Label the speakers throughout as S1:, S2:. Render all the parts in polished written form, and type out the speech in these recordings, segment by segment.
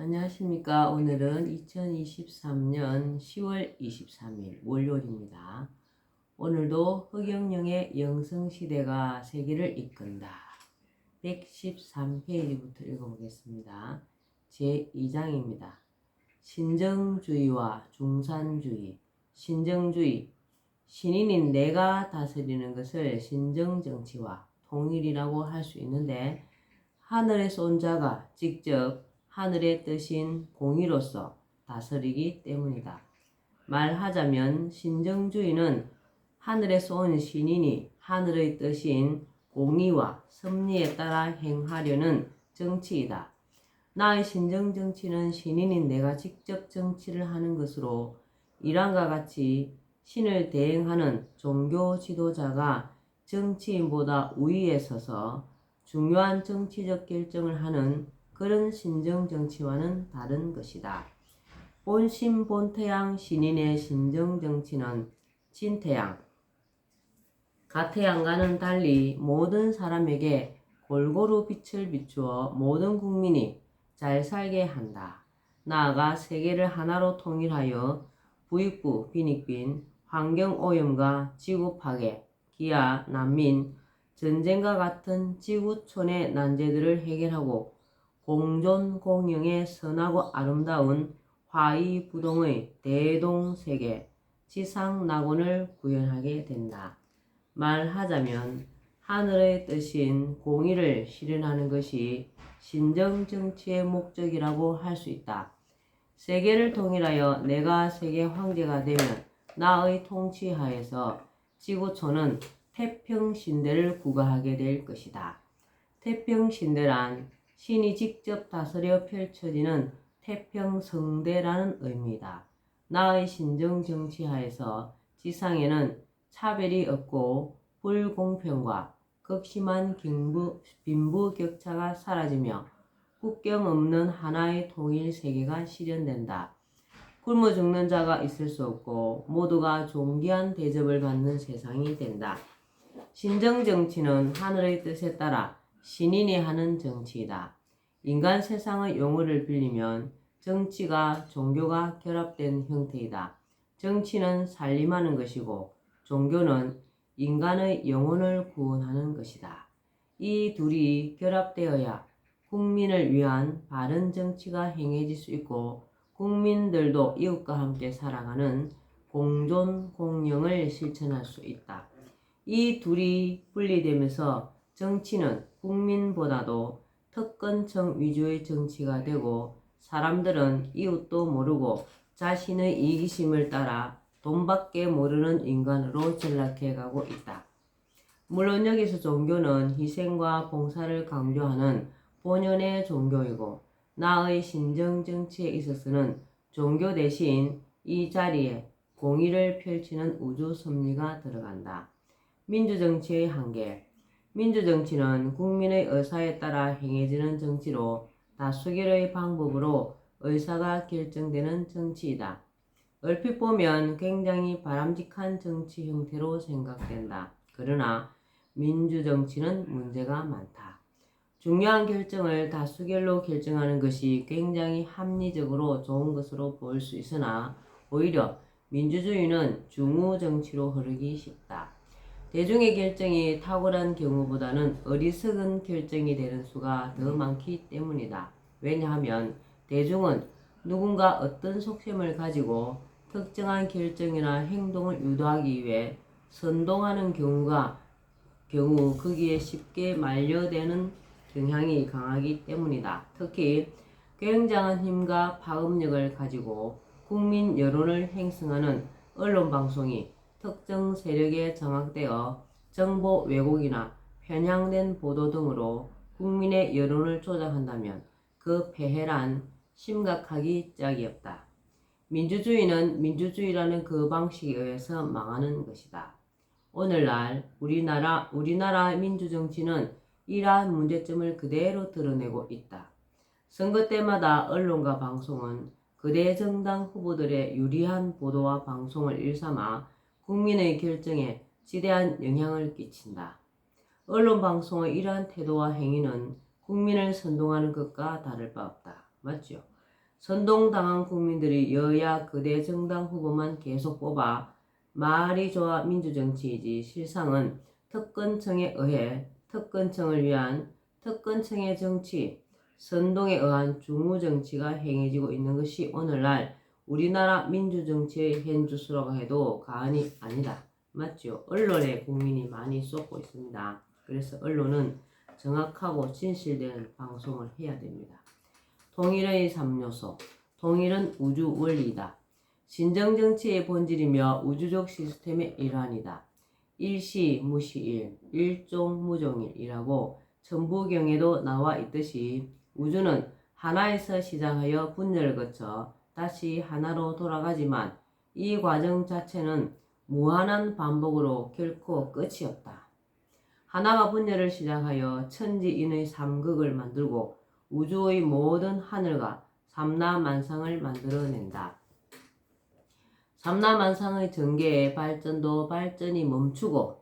S1: 안녕하십니까. 오늘은 2023년 10월 23일 월요일입니다. 오늘도 허경영의 영성시대가 세계를 이끈다. 113페이지부터 읽어보겠습니다. 제2장입니다. 신정주의와 중산주의. 신정주의. 신인인 내가 다스리는 것을 신정정치와 통일이라고 할 수 있는데, 하늘에서 온 자가 직접 하늘의 뜻인 공의로서 다스리기 때문이다. 말하자면 신정주의는 하늘에서 온 신인이 하늘의 뜻인 공의와 섭리에 따라 행하려는 정치이다. 나의 신정정치는 신인인 내가 직접 정치를 하는 것으로, 이란과 같이 신을 대행하는 종교 지도자가 정치인보다 우위에 서서 중요한 정치적 결정을 하는 그런 신정정치와는 다른 것이다. 본신 본태양 신인의 신정정치는 진태양, 가태양과는 달리 모든 사람에게 골고루 빛을 비추어 모든 국민이 잘 살게 한다. 나아가 세계를 하나로 통일하여 부익부, 빈익빈, 환경오염과 지구파괴, 기아, 난민, 전쟁과 같은 지구촌의 난제들을 해결하고 공존공영의 선하고 아름다운 화이부동의 대동세계, 지상낙원을 구현하게 된다. 말하자면 하늘의 뜻인 공의를 실현하는 것이 신정정치의 목적이라고 할 수 있다. 세계를 통일하여 내가 세계 황제가 되면 나의 통치하에서 지구촌은 태평신대를 구가하게 될 것이다. 태평신대란 신이 직접 다스려 펼쳐지는 태평성대라는 의미다. 나의 신정정치하에서 지상에는 차별이 없고 불공평과 극심한 빈부격차가 사라지며 국경 없는 하나의 통일 세계가 실현된다. 굶어 죽는 자가 있을 수 없고 모두가 존귀한 대접을 받는 세상이 된다. 신정정치는 하늘의 뜻에 따라 신인이 하는 정치이다. 인간 세상의 용어를 빌리면 정치가 종교가 결합된 형태이다. 정치는 살림하는 것이고 종교는 인간의 영혼을 구원하는 것이다. 이 둘이 결합되어야 국민을 위한 바른 정치가 행해질 수 있고 국민들도 이웃과 함께 살아가는 공존 공영을 실천할 수 있다. 이 둘이 분리되면서 정치는 국민보다도 특권층 위주의 정치가 되고 사람들은 이웃도 모르고 자신의 이기심을 따라 돈밖에 모르는 인간으로 전락해가고 있다. 물론 여기서 종교는 희생과 봉사를 강조하는 본연의 종교이고 나의 신정정치에 있어서는 종교 대신 이 자리에 공의를 펼치는 우주 섭리가 들어간다. 민주정치의 한계. 민주정치는 국민의 의사에 따라 행해지는 정치로 다수결의 방법으로 의사가 결정되는 정치이다. 얼핏 보면 굉장히 바람직한 정치 형태로 생각된다. 그러나 민주정치는 문제가 많다. 중요한 결정을 다수결로 결정하는 것이 굉장히 합리적으로 좋은 것으로 보일 수 있으나 오히려 민주주의는 중우정치로 흐르기 쉽다. 대중의 결정이 탁월한 경우보다는 어리석은 결정이 되는 수가 더 많기 때문이다. 왜냐하면 대중은 누군가 어떤 속셈을 가지고 특정한 결정이나 행동을 유도하기 위해 선동하는 경우 거기에 쉽게 만료되는 경향이 강하기 때문이다. 특히 굉장한 힘과 파급력을 가지고 국민 여론을 형성하는 언론방송이 특정 세력에 장악되어 정보 왜곡이나 편향된 보도 등으로 국민의 여론을 조작한다면 그 폐해란 심각하기 짝이 없다. 민주주의는 민주주의라는 그 방식에 의해서 망하는 것이다. 오늘날 우리나라 민주정치는 이러한 문제점을 그대로 드러내고 있다. 선거 때마다 언론과 방송은 그대 정당 후보들의 유리한 보도와 방송을 일삼아 국민의 결정에 지대한 영향을 끼친다. 언론 방송의 이러한 태도와 행위는 국민을 선동하는 것과 다를 바 없다. 맞죠? 선동당한 국민들이 여야 거대 정당 후보만 계속 뽑아 말이 좋아 민주정치이지 실상은 특권층에 의해 특권층을 위한 특권층의 정치, 선동에 의한 중우정치가 행해지고 있는 것이 오늘날 우리나라 민주정치의 현주소라고 해도 과언이 아니다. 맞죠? 언론에 국민이 많이 쏟고 있습니다. 그래서 언론은 정확하고 진실되는 방송을 해야 됩니다. 통일의 3요소. 통일은 우주 원리이다. 신정정치의 본질이며 우주적 시스템의 일환이다. 일시 무시일, 일종 무종일이라고 천부경에도 나와 있듯이 우주는 하나에서 시작하여 분열을 거쳐 다시 하나로 돌아가지만 이 과정 자체는 무한한 반복으로 결코 끝이 없다. 하나가 분열을 시작하여 천지인의 삼극을 만들고 우주의 모든 하늘과 삼라만상을 만들어낸다. 삼라만상의 전개에 발전도 발전이 멈추고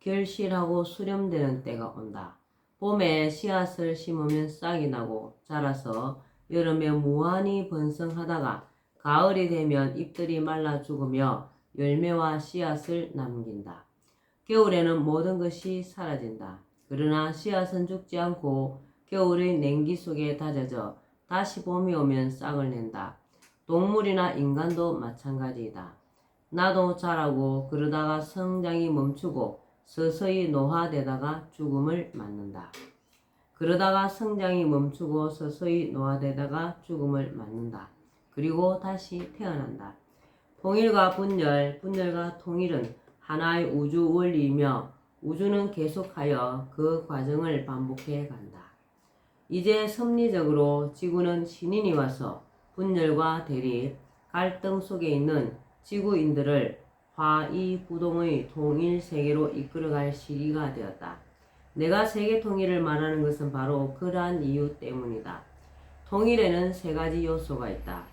S1: 결실하고 수렴되는 때가 온다. 봄에 씨앗을 심으면 싹이 나고 자라서 여름에 무한히 번성하다가 가을이 되면 잎들이 말라 죽으며 열매와 씨앗을 남긴다. 겨울에는 모든 것이 사라진다. 그러나 씨앗은 죽지 않고 겨울의 냉기 속에 다져져 다시 봄이 오면 싹을 낸다. 동물이나 인간도 마찬가지이다. 나도 자라고 그러다가 성장이 멈추고 서서히 노화되다가 죽음을 맞는다. 그러다가 성장이 멈추고 서서히 노화되다가 죽음을 맞는다. 그리고 다시 태어난다. 통일과 분열, 분열과 통일은 하나의 우주 원리이며 우주는 계속하여 그 과정을 반복해 간다. 이제 섭리적으로 지구는 신인이 와서 분열과 대립, 갈등 속에 있는 지구인들을 화이부동의 통일 세계로 이끌어갈 시기가 되었다. 내가 세계 통일을 말하는 것은 바로 그러한 이유 때문이다. 통일에는 세 가지 요소가 있다.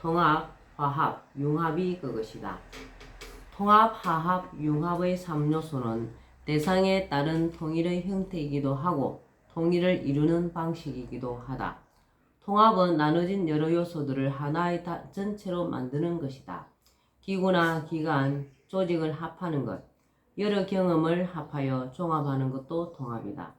S1: 통합, 화합, 융합이 그것이다. 통합, 화합, 융합의 3요소는 대상에 따른 통일의 형태이기도 하고 통일을 이루는 방식이기도 하다. 통합은 나눠진 여러 요소들을 하나의 전체로 만드는 것이다. 기구나 기관, 조직을 합하는 것, 여러 경험을 합하여 종합하는 것도 통합이다.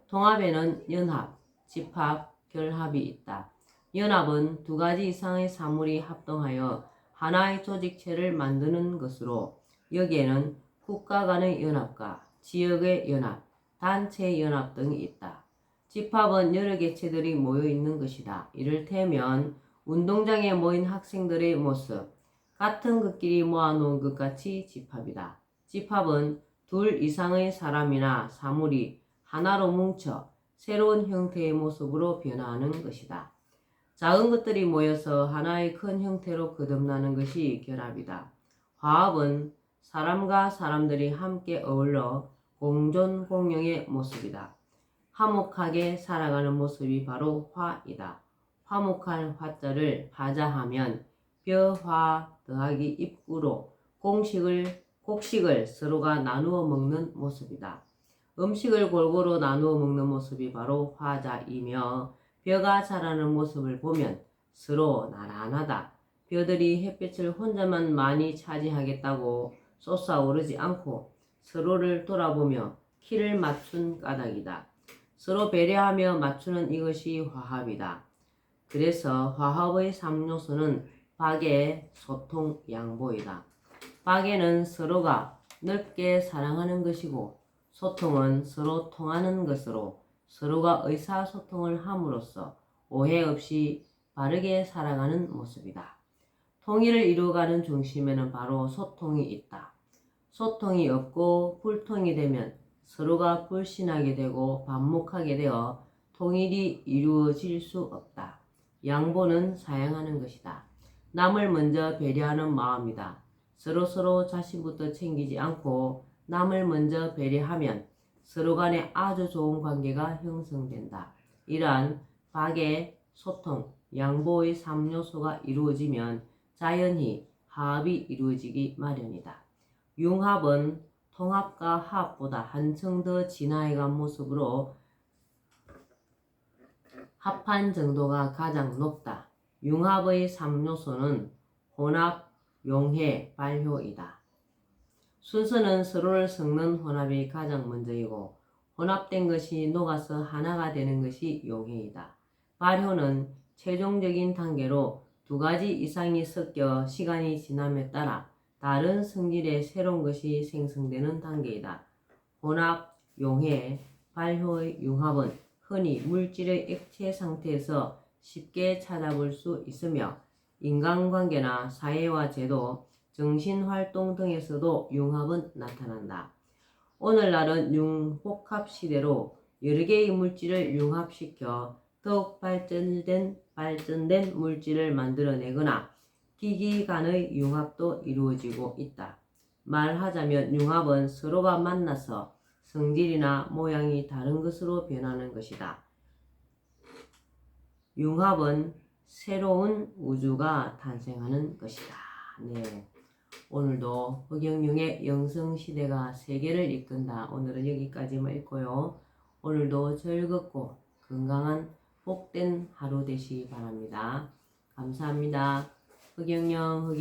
S1: 통합에는 연합, 집합, 결합이 있다. 연합은 두 가지 이상의 사물이 합동하여 하나의 조직체를 만드는 것으로 여기에는 국가 간의 연합과 지역의 연합, 단체의 연합 등이 있다. 집합은 여러 개체들이 모여 있는 것이다. 이를테면 운동장에 모인 학생들의 모습, 같은 것끼리 모아놓은 것 같이 집합이다. 집합은 둘 이상의 사람이나 사물이 하나로 뭉쳐 새로운 형태의 모습으로 변화하는 것이다. 작은 것들이 모여서 하나의 큰 형태로 거듭나는 것이 결합이다. 화합은 사람과 사람들이 함께 어울러 공존 공영의 모습이다. 화목하게 살아가는 모습이 바로 화이다. 화목한 화자를 화자하면 벼화 더하기 입구로 곡식을 서로가 나누어 먹는 모습이다. 음식을 골고루 나누어 먹는 모습이 바로 화자이며 벼가 자라는 모습을 보면 서로 나란하다. 벼들이 햇빛을 혼자만 많이 차지하겠다고 솟아오르지 않고 서로를 돌아보며 키를 맞춘 까닭이다. 서로 배려하며 맞추는 이것이 화합이다. 그래서 화합의 3요소는 박애, 소통, 양보이다. 박애는 서로가 넓게 사랑하는 것이고 소통은 서로 통하는 것으로 서로가 의사소통을 함으로써 오해 없이 바르게 살아가는 모습이다. 통일을 이루어가는 중심에는 바로 소통이 있다. 소통이 없고 불통이 되면 서로가 불신하게 되고 반목하게 되어 통일이 이루어질 수 없다. 양보는 사양하는 것이다. 남을 먼저 배려하는 마음이다. 서로 자신부터 챙기지 않고 남을 먼저 배려하면 서로 간에 아주 좋은 관계가 형성된다. 이러한 박애, 소통, 양보의 3요소가 이루어지면 자연히 화합이 이루어지기 마련이다. 융합은 통합과 화합보다 한층 더 진화해간 모습으로 합한 정도가 가장 높다. 융합의 3요소는 혼합, 용해, 발효이다. 순서는 서로를 섞는 혼합이 가장 먼저이고 혼합된 것이 녹아서 하나가 되는 것이 용해이다. 발효는 최종적인 단계로 두 가지 이상이 섞여 시간이 지남에 따라 다른 성질의 새로운 것이 생성되는 단계이다. 혼합, 용해, 발효의 융합은 흔히 물질의 액체 상태에서 쉽게 찾아볼 수 있으며 인간관계나 사회와 제도, 정신활동 등에서도 융합은 나타난다. 오늘날은 융복합 시대로 여러 개의 물질을 융합시켜 더욱 발전된 물질을 만들어내거나 기기 간의 융합도 이루어지고 있다. 말하자면 융합은 서로가 만나서 성질이나 모양이 다른 것으로 변하는 것이다. 융합은 새로운 우주가 탄생하는 것이다. 네. 오늘도 허경영의 영성시대가 세계를 이끈다. 오늘은 여기까지만 읽고요. 오늘도 즐겁고 건강한 복된 하루 되시기 바랍니다. 감사합니다. 허경영.